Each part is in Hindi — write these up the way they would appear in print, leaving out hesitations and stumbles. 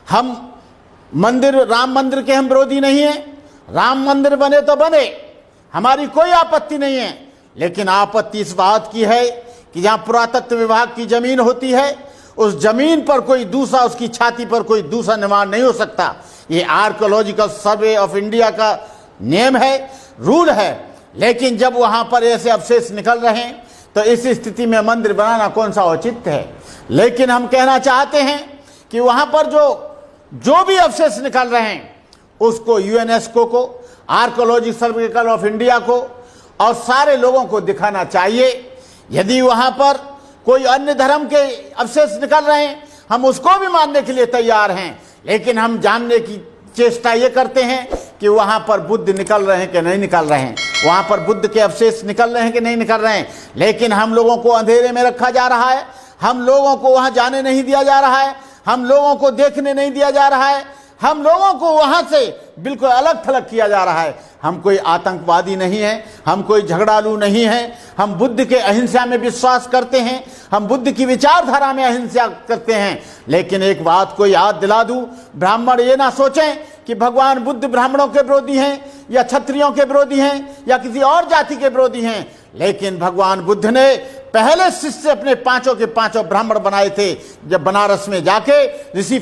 हम राम मंदिर के हम विरोधी नहीं हैं, राम मंदिर बने तो बने, हमारी कोई आपत्ति नहीं है। लेकिन आपत्ति इस बात की है कि जहां पुरातत्व विभाग की जमीन होती है, उस जमीन पर कोई दूसरा, उसकी छाती पर कोई दूसरा निर्माण नहीं हो सकता। ये आर्कियोलॉजिकल सर्वे ऑफ इंडिया का नियम है, रूल है। लेकिन जब वहां पर ऐसे अवशेष निकल रहे हैं तो इस स्थिति में मंदिर बनाना कौन सा औचित्य है। लेकिन हम कहना चाहते हैं कि वहां पर जो भी अवशेष निकल रहे हैं उसको यूनेस्को को, आर्कियोलॉजिकल सर्वे ऑफ इंडिया को और सारे लोगों को दिखाना चाहिए। यदि वहां पर कोई अन्य धर्म के अवशेष निकल रहे हैं, हम उसको भी मानने के लिए तैयार हैं। लेकिन हम जानने की चेष्टा ये करते हैं कि वहां पर बुद्ध निकल रहे हैं कि नहीं निकल रहे हैं, वहां पर बुद्ध के अवशेष निकल रहे हैं कि नहीं निकल रहे हैं। लेकिन हम लोगों को अंधेरे में रखा जा रहा है, हम लोगों को वहां जाने नहीं दिया जा रहा है, हम लोगों को देखने नहीं दिया जा रहा है, हम लोगों को वहां से बिल्कुल अलग थलग किया जा रहा है। हम कोई आतंकवादी नहीं है, हम कोई झगड़ालू नहीं है, हम बुद्ध के अहिंसा में विश्वास करते हैं, हम बुद्ध की विचारधारा में अहिंसा करते हैं। लेकिन एक बात को याद दिला दूं, ब्राह्मण ये ना सोचें कि भगवान बुद्ध ब्राह्मणों के विरोधी हैं या क्षत्रियों के विरोधी हैं या किसी और जाति के विरोधी हैं। लेकिन भगवान बुद्ध ने पहले शिष्य अपने पांचों के पांचों ब्राह्मण बनाए थे। जब बनारस में जाके ऋषि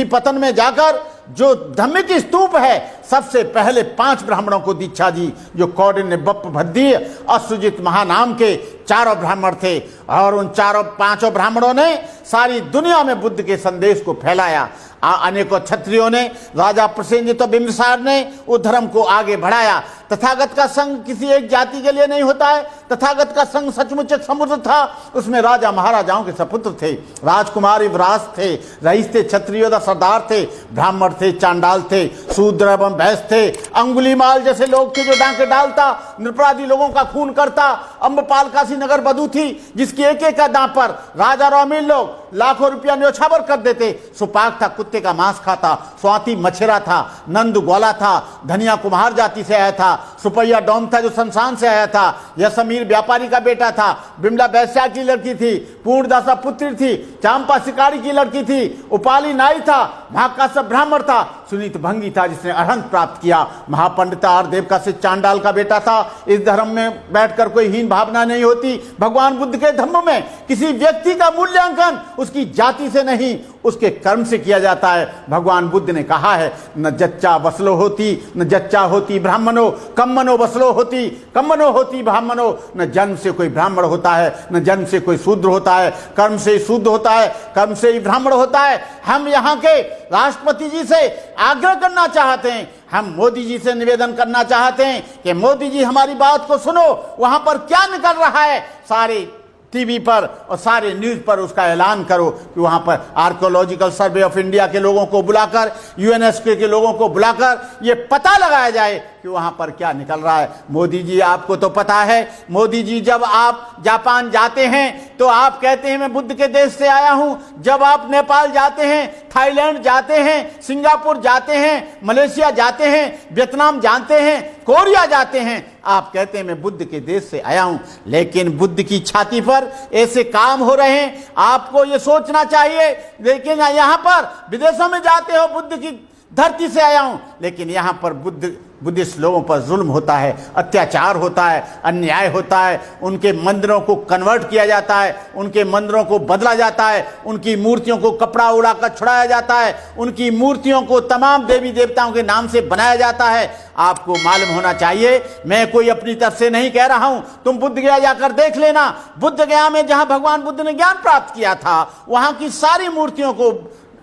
पतन में जाकर जो धम्मिक स्तूप है, सबसे पहले 5 ब्राह्मणों को दीक्षा दी, जो कौंडिन्य, बप्प, भद्दी और सुजित महानाम के चारों ब्राह्मण थे। और उन पांचों ब्राह्मणों ने सारी दुनिया में बुद्ध के संदेश को फैलाया। अनेकों क्षत्रियों ने, राजा प्रसेनजित और बिंबिसार ने उस धर्म को आगे बढ़ाया। तथागत का संघ किसी एक जाति के लिए नहीं होता है, तथागत का संघ सचमुच एक समुद्र था, उसमें राजा महाराजाओं के सपुत्र थे, राजकुमार युवराज थे, रईस थे, क्षत्रिय सरदार थे, ब्राह्मण थे, चांडाल थे, शूद्र एवं भैंस थे, अंगुलीमाल जैसे लोग थे जो डांके डालता, निरपराधी लोगों का खून करता, अम्बपाल काशी नगर बधू थी जिसकी एक एक दांव पर राजा रोमिल लोग लाखों रुपया न्योछावर कर देते। सुपाक था, कुत्ते का मांस खाता, स्वाति मछेरा था, नंद ग्वाला था, धनिया कुम्हार जाति से आया था, सुपैया डोम था जो संसान से आया था, यसमीर व्यापारी का बेटा था, बिमला वैश्या की लड़की थी, पूर्णदासा पुत्री थी, चांपा शिकारी की लड़की थी, उपाली नाई था, महाकाश्यप ब्राह्मण था, सुनीत भंगी था जिसने अरहंत प्राप्त किया, महापंडिता और देवका से चांडाल का बेटा था। इस धर्म में बैठकर कोई हीन भावना नहीं होती। भगवान बुद्ध के धम्म में किसी व्यक्ति का मूल्यांकन उसकी जाति से नहीं, उसके कर्म से किया जाता है। भगवान बुद्ध ने कहा है, न जच्चा वसलो होती, न जच्चा होती ब्राह्मणो, कम्मनो वसलो होती, कम्मनो होती ब्राह्मणो। न जन्म से कोई ब्राह्मण होता है, न जन्म से कोई शूद्र होता है, कर्म से ही शुद्ध होता है, कर्म से ही ब्राह्मण होता है। हम यहाँ के राष्ट्रपति जी से आग्रह करना चाहते हैं, हम मोदी जी से निवेदन करना चाहते हैं कि मोदी जी हमारी बात को सुनो। वहां पर क्या निकल रहा है, सारे टीवी पर और सारे न्यूज पर उसका ऐलान करो कि वहां पर आर्कियोलॉजिकल सर्वे ऑफ इंडिया के लोगों को बुलाकर, यूनेस्को के लोगों को बुलाकर ये पता लगाया जाए कि वहां पर क्या निकल रहा है। मोदी जी, आपको तो पता है, मोदी जी जब आप जापान जाते हैं तो आप कहते हैं मैं बुद्ध के देश से आया हूं। जब आप नेपाल जाते हैं, थाईलैंड जाते हैं, सिंगापुर जाते हैं, मलेशिया जाते हैं, वियतनाम जाते हैं, कोरिया जाते हैं, आप कहते हैं मैं बुद्ध के देश से आया हूं। लेकिन बुद्ध की छाती पर ऐसे काम हो रहे हैं, आपको ये सोचना चाहिए। लेकिन यहां पर विदेशों में जाते हो, बुद्ध की धरती से आया हूं, लेकिन यहां पर बुद्धिस्ट लोगों पर जुल्म होता है, अत्याचार होता है, अन्याय होता है, उनके मंदिरों को कन्वर्ट किया जाता है, उनके मंदिरों को बदला जाता है, उनकी मूर्तियों को कपड़ा उड़ाकर छुड़ाया जाता है, उनकी मूर्तियों को तमाम देवी देवताओं के नाम से बनाया जाता है। आपको मालूम होना चाहिए, मैं कोई अपनी तरफ से नहीं कह रहा हूं, तुम बुद्ध गया जाकर देख लेना। बुद्ध गया में जहां भगवान बुद्ध ने ज्ञान प्राप्त किया था, वहां की सारी मूर्तियों को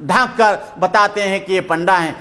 ढांक कर बताते हैं कि ये पंडा हैं,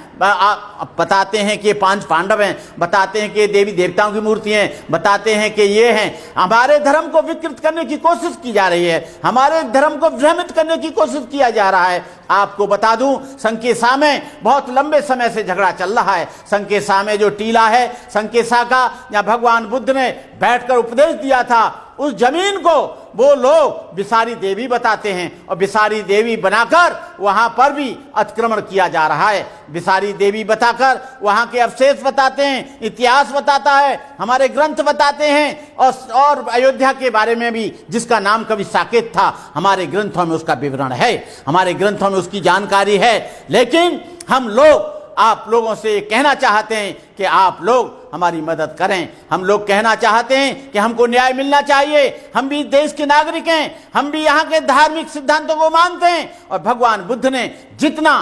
बताते हैं कि ये 5 पांडव हैं, बताते हैं कि ये देवी देवताओं की मूर्ति हैं, बताते हैं कि ये हैं। हमारे धर्म को विकृत करने की कोशिश की जा रही है, हमारे धर्म को भ्रमित करने की कोशिश किया जा रहा है। आपको बता दूं, संकेसा में बहुत लंबे समय से झगड़ा चल रहा है। संकेसा में जो टीला है, संकेसा का, या भगवान बुद्ध ने बैठकर उपदेश दिया था, उस जमीन को वो लोग बिसारी देवी बताते हैं और बिसारी देवी बनाकर वहां पर भी अतिक्रमण किया जा रहा है। बिसारी देवी बताकर वहां के अवशेष बताते हैं, इतिहास बताता है, हमारे ग्रंथ बताते हैं और अयोध्या के बारे में भी जिसका नाम कभी साकेत था, हमारे ग्रंथों में उसका विवरण है, हमारे ग्रंथों में उसकी जानकारी है। लेकिन हम लोग आप लोगों से कहना चाहते हैं कि आप लोग हमारी मदद करें। हम लोग कहना चाहते हैं कि हमको न्याय मिलना चाहिए। हम भी देश के नागरिक हैं, हम भी यहाँ के धार्मिक सिद्धांतों को मानते हैं और भगवान बुद्ध ने जितना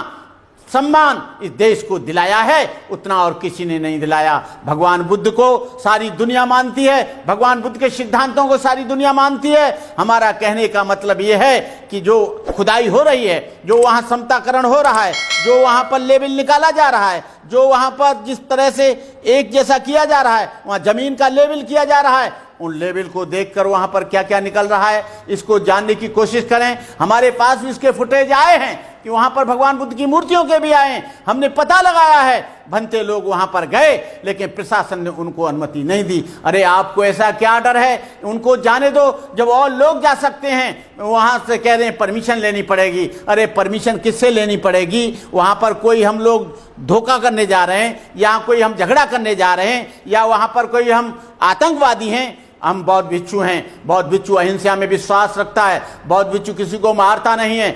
सम्मान इस देश को दिलाया है उतना और किसी ने नहीं दिलाया। भगवान बुद्ध को सारी दुनिया मानती है, भगवान बुद्ध के सिद्धांतों को सारी दुनिया मानती है। हमारा कहने का मतलब यह है कि जो खुदाई हो रही है, जो वहां समताकरण हो रहा है, जो वहां पर लेवल निकाला जा रहा है, जो वहां पर जिस तरह से एक जैसा किया जा रहा है, वहां जमीन का लेवल किया जा रहा है, उन लेवल को देखकर वहां पर क्या क्या निकल रहा है इसको जानने की कोशिश करें। हमारे पास भी इसके फुटेज आए हैं कि वहां पर भगवान बुद्ध की मूर्तियों के भी आए हैं। हमने पता लगाया है, भंते लोग वहां पर गए लेकिन प्रशासन ने उनको अनुमति नहीं दी। अरे आपको ऐसा क्या डर है, उनको जाने दो, जब और लोग जा सकते हैं। वहां से कह रहे हैं परमिशन लेनी पड़ेगी। अरे परमिशन किससे लेनी पड़ेगी? वहां पर कोई हम लोग धोखा करने जा रहे हैं, या कोई हम झगड़ा करने जा रहे हैं, या वहां पर कोई हम आतंकवादी हैं? हम बौद्ध भिक्षु हैं, बौद्ध भिक्षु अहिंसा में विश्वास रखता है, बौद्ध भिक्षु किसी को मारता नहीं है,